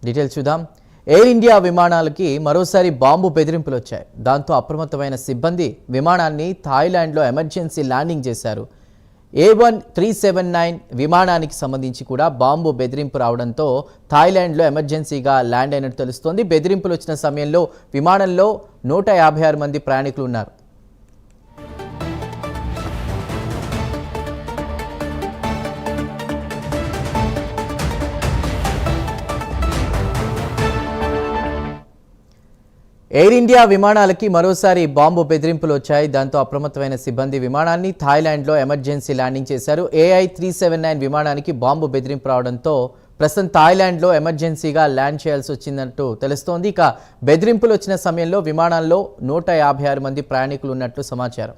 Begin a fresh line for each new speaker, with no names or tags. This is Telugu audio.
డీటెయిల్స్ చూద్దాం. ఎయిర్ ఇండియా విమానాలకి మరోసారి బాంబు బెదిరింపులు వచ్చాయి. దాంతో అప్రమత్తమైన సిబ్బంది విమానాన్ని థాయిలాండ్లో ఎమర్జెన్సీ ల్యాండింగ్ చేశారు. A1379 విమానానికి సంబంధించి కూడా బాంబు బెదిరింపు రావడంతో థాయిలాండ్లో ఎమర్జెన్సీగా ల్యాండ్ అయినట్టు తెలుస్తోంది. బెదిరింపులు వచ్చిన సమయంలో విమానంలో 156 మంది ప్రయాణికులు ఉన్నారు. ఎయిర్ ఇండియా విమానాలకి మరోసారి బాంబు బెదిరింపులు వచ్చాయి. దాంతో అప్రమత్తమైన సిబ్బంది విమానాన్ని థాయిలాండ్లో ఎమర్జెన్సీ ల్యాండింగ్ చేశారు. AI379 విమానానికి బాంబు బెదిరింపు రావడంతో ప్రస్తుతం థాయిలాండ్లో ఎమర్జెన్సీగా ల్యాండ్ చేయాల్సి వచ్చిందంటూ తెలుస్తోంది. ఇక బెదిరింపులు వచ్చిన సమయంలో విమానంలో 156 మంది ప్రయాణికులు ఉన్నట్లు సమాచారం.